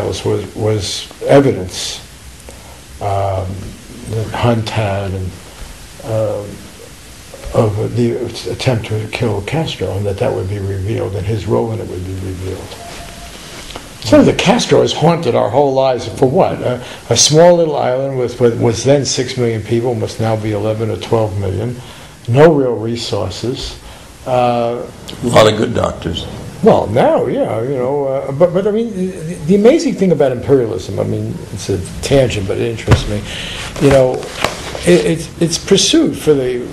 emails was evidence that Hunt had of the attempt to kill Castro, and that would be revealed, and his role in it would be revealed. So the Castro has haunted our whole lives for what? A small little island with what was then 6 million people, must now be 11 or 12 million. No real resources. A lot of good doctors. Well, now, yeah, but I mean, the amazing thing about imperialism, I mean, it's a tangent, but it interests me. It's pursued for the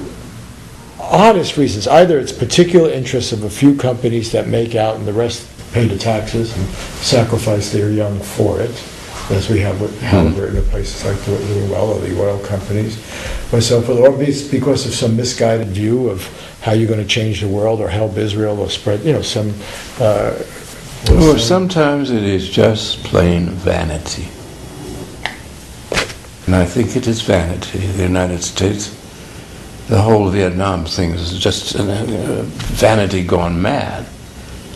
oddest reasons. Either it's particular interests of a few companies that make out, and the rest pay the taxes and sacrifice their young for it, as we have with Halliburton and places like doing well, or the oil companies, or so forth, or because of some misguided view of how you're going to change the world or help Israel or spread, some. Or sometimes it is just plain vanity. And I think it is vanity. The United States, the whole Vietnam thing is just vanity gone mad.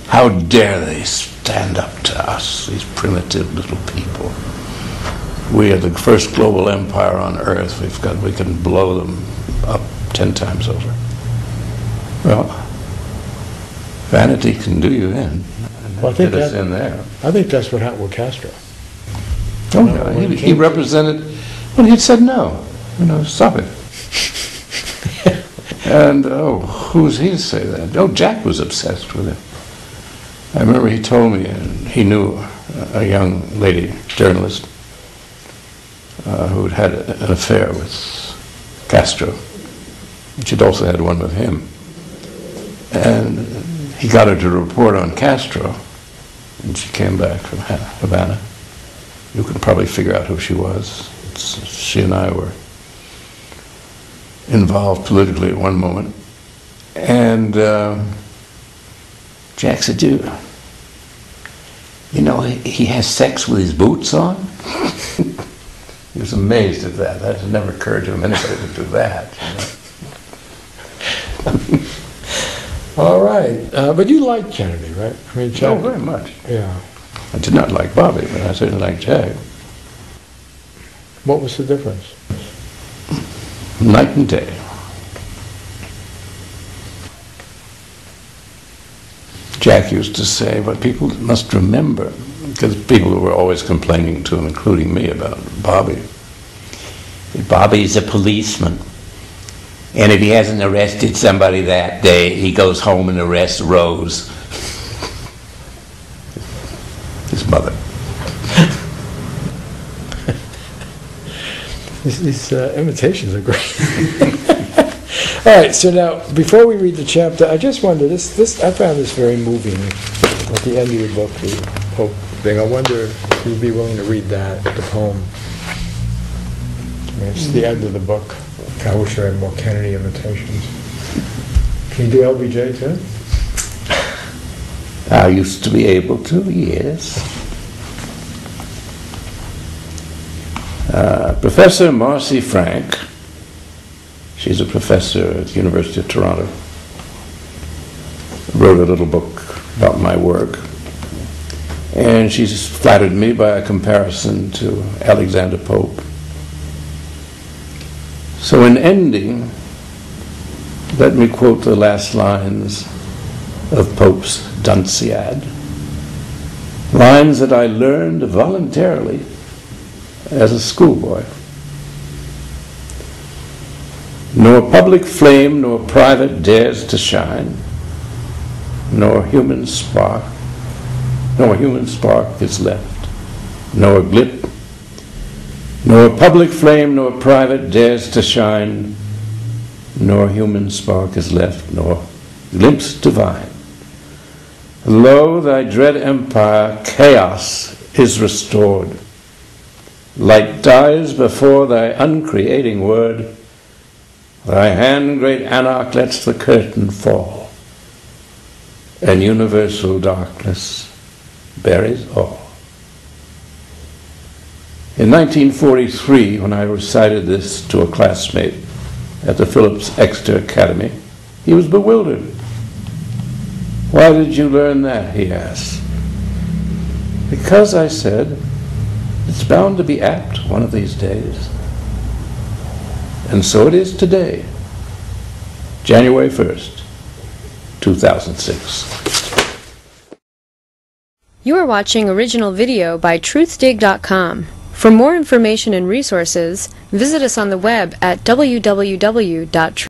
How dare they stand up to us, these primitive little people? We are the first global empire on earth. We can blow them up 10 times over. Well, vanity can do you in. Well, get us in there. I think that's what happened with Castro. Oh no, he represented. Well, he said no. Stop it. And who's he to say that? Oh, Jack was obsessed with him. I remember he told me, and he knew a young lady journalist who had an affair with Castro. She'd also had one with him. And he got her to report on Castro, and she came back from Havana. You can probably figure out who she was. She and I were involved politically at one moment. And Jack said, he has sex with his boots on? He was amazed at that. That had never occurred to him, anybody would do that. All right. But you liked Kennedy, right? I mean, Jack. Oh, very much. Yeah. I did not like Bobby, but I certainly liked Jack. What was the difference? Night and day. Jack used to say, but people must remember, because people were always complaining to him, including me, about Bobby. Bobby's a policeman. And if he hasn't arrested somebody that day, he goes home and arrests Rose. His mother. These imitations are great. All right, so now, before we read the chapter, I just wonder, I found this very moving at the end of your book, the Pope thing. I wonder if you'd be willing to read that, the poem. It's the end of the book. I wish I had more Kennedy imitations. Can you do LBJ too? I used to be able to, yes. Professor Marcy Frank, she's a professor at the University of Toronto, wrote a little book about my work, and she's flattered me by a comparison to Alexander Pope. So in ending, let me quote the last lines of Pope's Dunciad, lines that I learned voluntarily as a schoolboy. Nor public flame nor private dares to shine, nor human spark is left, nor glip, nor public flame nor private dares to shine, nor human spark is left, nor glimpse divine. Lo, thy dread empire, chaos is restored. Light dies before thy uncreating word. Thy hand, great anarch, lets the curtain fall, and universal darkness buries all. In 1943, when I recited this to a classmate at the Phillips Exeter Academy, he was bewildered. Why did you learn that, he asked. Because I said, it's bound to be apt one of these days. And so it is today, January 1st, 2006. You are watching original video by Truthdig.com. For more information and resources, visit us on the web at www.truthdig.com.